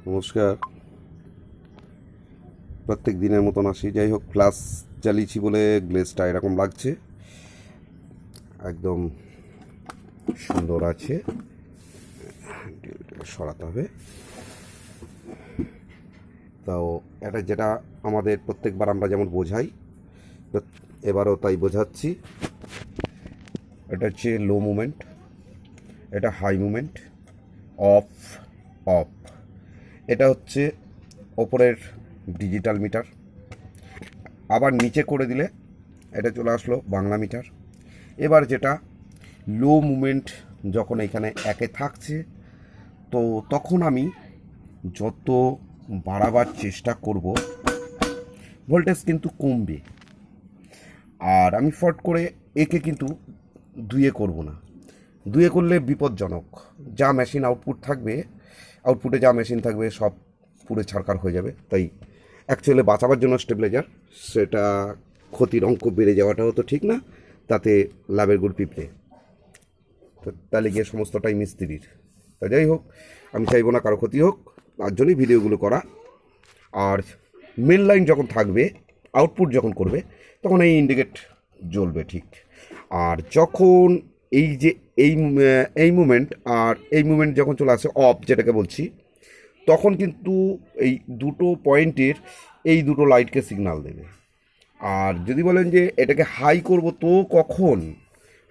নমস্কার। প্রত্যেক দিনের মতন আসি, যাই হোক ক্লাস চালিয়েছি বলে গ্লেজটা এরকম লাগছে, একদম সুন্দর আছে। সরাতে হবে। তাও এটা যেটা আমাদের প্রত্যেকবার আমরা যেমন বোঝাই, এবারও তাই বোঝাচ্ছি। এটা হচ্ছে লো মুভমেন্ট, এটা হাই মুভমেন্ট, অফ অফ। এটা হচ্ছে ওপরের ডিজিটাল মিটার। আবার নিচে করে দিলে এটা চলে আসলো বাংলা মিটার। এবার যেটা লো মুভমেন্ট, যখন এখানে একে থাকছে, তো তখন আমি যত বাড়াবার চেষ্টা করব ভোল্টেজ কিন্তু কমবে। আর আমি ফট করে একে কিন্তু দুয়ে করব না, দুয়ে করলে বিপজ্জনক। যা মেশিন আউটপুট থাকবে, আউটপুটে যা মেশিন থাকবে সব পুরো ছাড়কার হয়ে যাবে। তাই অ্যাকচুয়ালি বাঁচাবার জন্য স্টেবিলাইজার, সেটা ক্ষতির অঙ্ক বেড়ে যাওয়াটাও তো ঠিক না, তাতে লাভের গুড় পিঁপড়ে, তো তাহলে গিয়ে সমস্তটাই মিস্ত্রির। তা যাই হোক, আমি চাইবো না কারো ক্ষতি হোক, তার জন্যই ভিডিওগুলো করা। আর মেন লাইন যখন থাকবে, আউটপুট যখন করবে, তখন এই ইন্ডিকেট জ্বলবে ঠিক। আর যখন এই যে এই মুভমেন্ট আর এই মুভমেন্ট যখন চলে আসে অফ, যেটাকে বলছি, তখন কিন্তু এই দুটো পয়েন্টের এই দুটো লাইটকে সিগন্যাল দেবে। আর যদি বলেন যে এটাকে হাই করব, তো কখন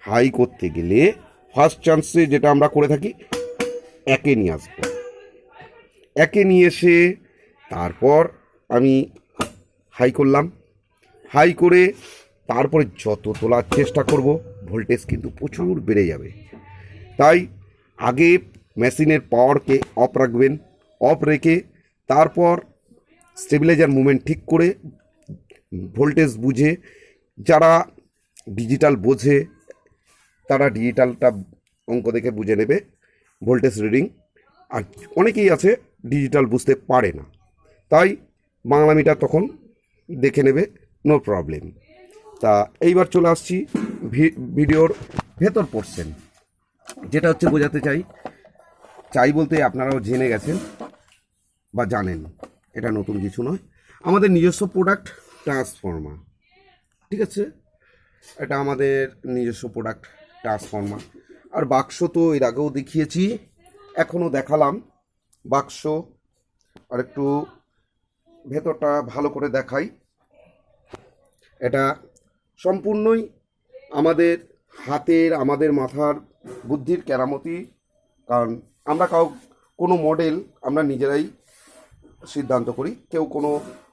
হাই করতে গেলে ফার্স্ট চান্সে যেটা আমরা করে থাকি, একে নিয়ে আসবো। একে নিয়ে এসে তারপর আমি হাই করলাম। হাই করে তারপরে যত তোলার চেষ্টা করব, ভোল্টেজ কিন্তু প্রচুর বেড়ে যাবে। তাই আগে মেশিনের পাওয়ারকে অফ রাখবেন, অফ রেখে তারপর স্টেবিলাইজার মুভমেন্ট ঠিক করে ভোল্টেজ বুঝে, যারা ডিজিটাল বোঝে তারা ডিজিটালটা অঙ্ক দেখে বুঝে নেবে ভোল্টেজ রিডিং। আর অনেকেই আছে ডিজিটাল বুঝতে পারে না, তাই বাংলা মিটার তখন দেখে নেবে, নো প্রবলেম। তা এইবার চলে আসছি ভিডিওর ভেতর পোর্শন, যেটা হচ্ছে বোঝাতে চাই বলতে আপনারাও জেনে গেছেন বা জানেন, এটা নতুন কিছু নয়। আমাদের নিজস্ব প্রোডাক্ট ট্রান্সফর্মার, ঠিক আছে, এটা আমাদের নিজস্ব প্রোডাক্ট ট্রান্সফর্মার। আর বাক্স তো এর আগেও দেখিয়েছি, এখনও দেখালাম বাক্স। আর একটু ভেতরটা ভালো করে দেখাই। এটা সম্পূর্ণই আমাদের হাতের, আমাদের মাথার বুদ্ধির কেরামতি। কারণ আমরা কোনো মডেল আমরা নিজেরাই সিদ্ধান্ত করি। কেউ কোনো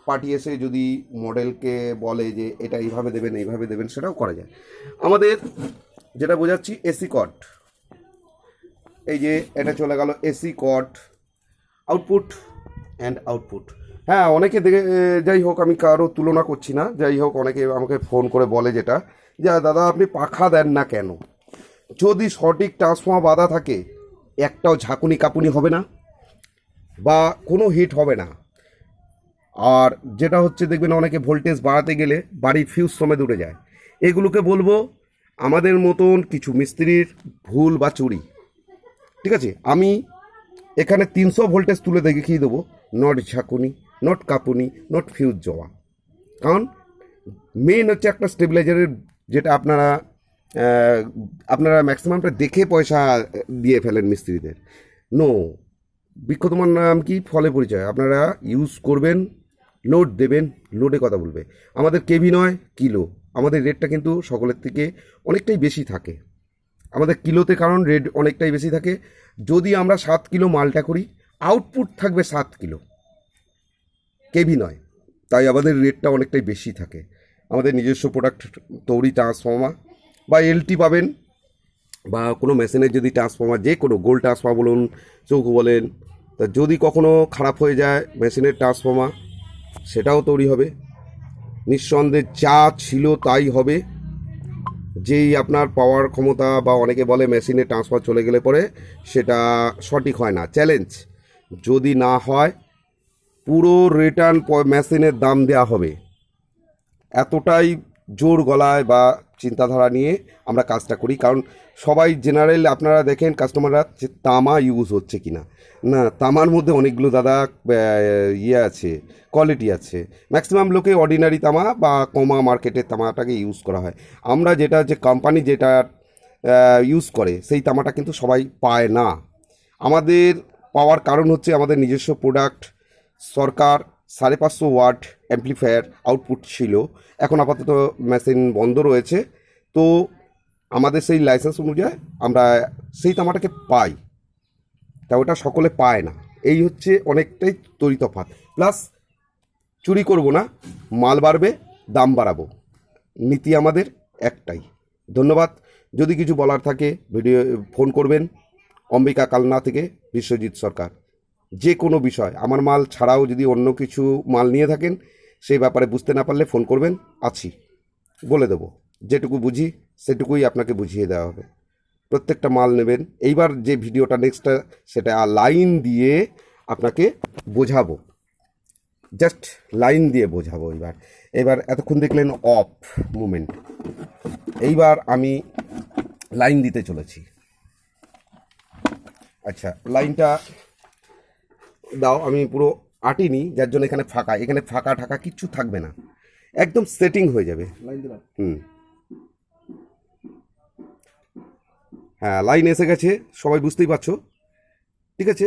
পার্টি এসে যদি মডেলকে বলে যে এটা এইভাবে দেবেন, এইভাবে দেবেন, সেটাও করা যায়। আমাদের যেটা বোঝাচ্ছি, এসি কট, এই যে এটা চলে গেল AC cut, output and output. হ্যাঁ, অনেকে দেখে, যাই হোক আমি কারো তুলনা করছি না, যাই হোক অনেকে আমাকে ফোন করে বলে যেটা, যে দাদা আপনি পাখা দেন না কেন? যদি সঠিক ট্রান্সফর্মার বাঁধা থাকে, একটাও ঝাঁকুনি কাপুনি হবে না বা কোনো হিট হবে না। আর যেটা হচ্ছে দেখবেন অনেকে ভোল্টেজ বাড়াতে গেলে বাড়ির ফিউজ সমেত উঠে যায়। এগুলোকে বলবো আমাদের মতন কিছু মিস্ত্রির ভুল বা চুরি। ঠিক আছে, আমি এখানে 300 ভোল্টেজ তুলে দেখিয়ে দেবো, নট ঝাঁকুনি, নট কাপুনি, নট ফিউজ যাওয়া। কারণ মেন হচ্ছে একটা স্টেবিলাইজারের, যেটা আপনারা ম্যাক্সিমামটা দেখে পয়সা দিয়ে ফেলেন মিস্ত্রিদের। নো, বৃক্ষ তোমার নাম কি, ফলে পরিচয়। আপনারা ইউজ করবেন, লোড দেবেন, লোডে কথা বলবে। আমাদের কেভি নয়, কিলো। আমাদের রেটটা কিন্তু সকলের থেকে অনেকটাই বেশি থাকে আমাদের কিলোতে, কারণ রেট অনেকটাই বেশি থাকে। যদি আমরা 7 কিলো মালটা করি, আউটপুট থাকবে 7 কিলো, কেভি নয়। তাই আমাদের রেটটা অনেকটাই বেশি থাকে। আমাদের নিজস্ব প্রোডাক্ট তৈরি ট্রান্সফর্মার বা এলটি পাবেন, বা কোনো মেশিনের যদি ট্রান্সফর্মার, যে কোনো গোল ট্রান্সফর্মার বলুন, চৌকো বলেন, তা যদি কখনো খারাপ হয়ে যায় মেশিনের ট্রান্সফর্মার, সেটাও তৈরি হবে। নিঃসন্দেহে যা ছিল তাই হবে। যেই আপনার পাওয়ার ক্ষমতা, বা অনেকে বলে মেশিনে ট্রান্সফার চলে গেলে পরে সেটা সঠিক হয় না, চ্যালেঞ্জ। যদি না হয়, পুরো রিটার্ন মেশিনের দাম দেওয়া হবে। এতটাই জোর গলায় বা চিন্তাধারা নিয়ে আমরা কাজটা করি, কারণ সবাই জেনারেল আপনারা দেখেন কাস্টমাররা যে তামা ইউজ হচ্ছে কি না, না তামার মধ্যে অনেকগুলো দাদা ইয়ে আছে, কোয়ালিটি আছে। ম্যাক্সিমাম লোকে অর্ডিনারি তামা বা কমা মার্কেটের তামাটাকে ইউজ করা হয়। আমরা যেটা যে কোম্পানি যেটা ইউজ করে সেই তামাটা কিন্তু সবাই পায় না। আমাদের পাওয়ার কারণ হচ্ছে আমাদের নিজস্ব প্রোডাক্ট। সরকার 550 ওয়াট অ্যাম্পলিফায়ার আউটপুট ছিল, এখন আপাতত মেশিন বন্ধ রয়েছে। তো আমাদের সেই লাইসেন্স অনুযায়ী আমরা সেই তামাটাকে পাই, তা ওটা সকলে পায় না। এই হচ্ছে অনেকটাই তরিতফাত। প্লাস চুরি করব না, মাল বাড়বে, দাম বাড়াবো, নীতি আমাদের একটাই। ধন্যবাদ। যদি কিছু বলার থাকে ভিডিও ফোন করবেন। অম্বিকা কালনা থেকে বিশ্বজিৎ সরকার। যে কোনো বিষয়, আমার মাল ছাড়াও যদি অন্য কিছু মাল নিয়ে থাকেন সেই ব্যাপারে বুঝতে না পারলে ফোন করবেন, আছি, বলে দেবো। যেটুকু বুঝি সেটুকুই আপনাকে বুঝিয়ে দেওয়া হবে। প্রত্যেকটা মাল নেবেন। এইবার যে ভিডিওটা নেক্সটটা সেটা লাইন দিয়ে আপনাকে বোঝাবো, জাস্ট লাইন দিয়ে বোঝাবো। এবার এতক্ষণ দেখলেন অফ মুভমেন্ট, এইবার আমি লাইন দিতে চলেছি। আচ্ছা, লাইনটা দাও, আমি পুরো আটিনি, যার জন্য এখানে ফাঁকা, এখানে ফাঁকা ঠাকা কিচ্ছু থাকবে না, একদম সেটিং হয়ে যাবে। হ্যাঁ, লাইন এসে গেছে, সবাই বুঝতেই পারছো। ঠিক আছে,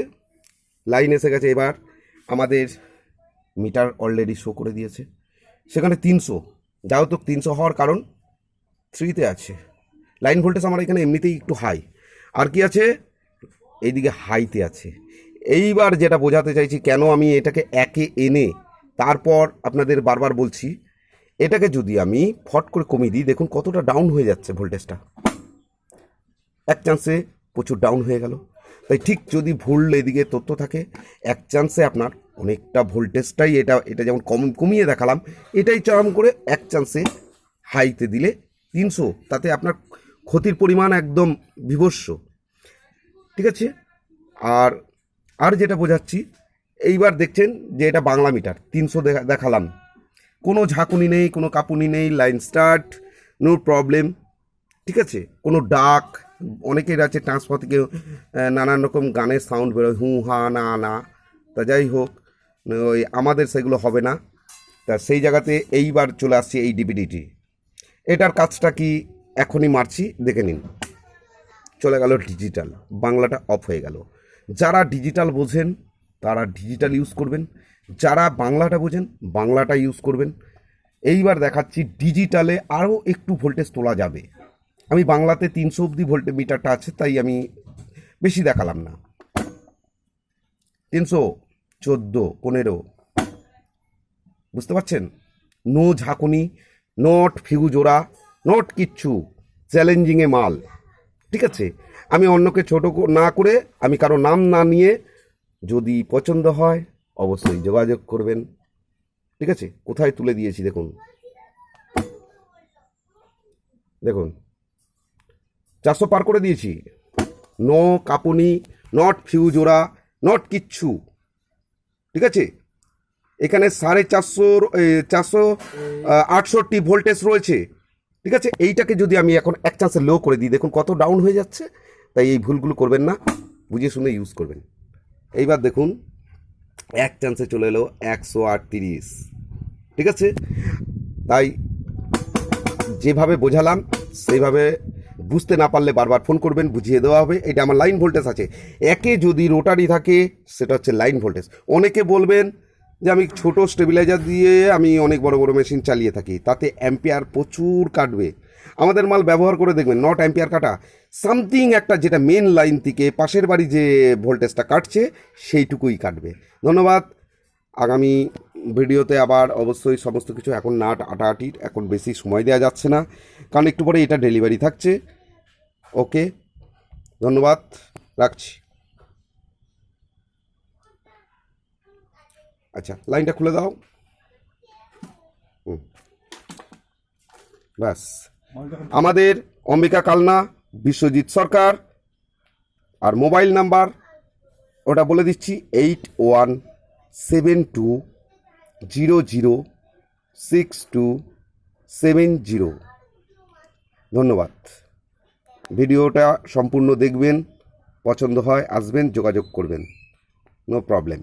লাইন এসে গেছে। এবার আমাদের মিটার অলরেডি শো করে দিয়েছে, সেখানে 300, যাও তো 300 হওয়ার কারণ 3তে আছে। লাইন ভোল্টেজ আমার এখানে এমনিতেই একটু হাই, আর কি আছে এইদিকে হাইতে আছে। এইবার যেটা বোঝাতে চাইছি, কেন আমি এটাকে একে এনে তারপর আপনাদের বারবার বলছি, এটাকে যদি আমি ফট করে কমিয়ে দিই, দেখুন কতটা ডাউন হয়ে যাচ্ছে ভোল্টেজটা, এক চান্সে প্রচুর ডাউন হয়ে গেল। তাই ঠিক যদি ভুল এদিকে তথ্য থাকে, এক চান্সে আপনার অনেকটা ভোল্টেজটাই এটা যেমন কমিয়ে দেখালাম, এটাই চরম করে এক চান্সে হাইতে দিলে 300, তাতে আপনার ক্ষতির পরিমাণ একদম বিভৎস। ঠিক আছে, আর যেটা বোঝাচ্ছি, এইবার দেখছেন যে এটা বাংলা মিটার 300 দেখালাম, কোনো ঝাঁকুনি নেই, কোনো কাঁপুনি নেই, লাইন স্টার্ট, নো প্রবলেম। ঠিক আছে, কোনো ডাক, অনেকের আছে ট্রান্সফার থেকে নানান রকম গানের সাউন্ড বেরোয়, হু হা না না, তা যাই হোক, ওই আমাদের সেগুলো হবে না। তা সেই জায়গাতে এইবার চলে আসছে এই ডিভিডিটি। এটার কাজটা কি এখনই মারছি, দেখে নিন। চলে গেল ডিজিটাল, বাংলাটা অফ হয়ে গেল। যারা ডিজিটাল বোঝেন তারা ডিজিটাল ইউজ করবেন, যারা বাংলাটা বোঝেন বাংলাটা ইউজ করবেন। এইবার দেখাচ্ছি ডিজিটালে আরও একটু ভোল্টেজ তোলা যাবে। আমি বাংলাতে 300 অবধি ভোল্টেজ মিটারটা আছে, তাই আমি বেশি দেখালাম না। 314, 15, বুঝতে পারছেন? নো ঝাঁকুনি, নট ফিউজ ওরা, নট কিচ্ছু, চ্যালেঞ্জিংয়ে মাল। ঠিক আছে, আমি অন্যকে ছোট না করে, আমি কারো নাম না নিয়ে, যদি পছন্দ হয় অবশ্যই যোগাযোগ করবেন। ঠিক আছে, কোথায় তুলে দিয়েছি দেখুন, দেখুন 400 পার করে দিয়েছি। নো কাঁপুনি, নট ফিউজ ওরা, নট কিচ্ছু। ঠিক আছে, এখানে 468 ভোল্টেজ রয়েছে। ঠিক আছে, এইটাকে যদি আমি এখন এক চান্সে লো করে দিই, দেখুন কত ডাউন হয়ে যাচ্ছে। তাই এই ভুলগুলো করবেন না, বুঝে শুনে ইউজ করবেন। এইবার দেখুন এক চান্সে চলে এলো 138। ঠিক আছে, তাই যেভাবে বোঝালাম সেইভাবে বুঝতে না পারলে বারবার ফোন করবেন, বুঝিয়ে দেওয়া হবে। এটা আমার লাইন ভোল্টেজ আছে, একে যদি রোটারি থাকে সেটা হচ্ছে লাইন ভোল্টেজ। অনেকে বলবেন যে আমি ছোট স্টেবিলাইজার দিয়ে আমি অনেক বড় বড় মেশিন চালিয়ে থাকি, তাতে অ্যাম্পিয়ার প্রচুর কাটবে। আমাদের মাল ব্যবহার করে দেখবেন, নট অ্যাম্পিয়ার কাটা, সামথিং একটা যেটা মেন লাইন থেকে পাশের বাড়ি যে ভোল্টেজটা কাটছে সেইটুকুই কাটবে। ধন্যবাদ। আগামী ভিডিওতে আবার অবশ্যই সমস্ত কিছু, এখন নাট আটাআটির এখন বেশি সময় দেওয়া যাচ্ছে না, কারণ একটু পরে এটা ডেলিভারি থাকছে। ওকে, ধন্যবাদ, রাখছি। আচ্ছা, লাইনটা খুলে দাও। ব্যাস, আমাদের অম্বিকা কালনা, বিশ্বজিৎ সরকার। আর মোবাইল নাম্বার ওটা বলে দিচ্ছি, 8172006267। 70। ধন্যবাদ। ভিডিওটা সম্পূর্ণ দেখবেন, পছন্দ হয় আসবেন, যোগাযোগ করবেন, নো প্রবলেম।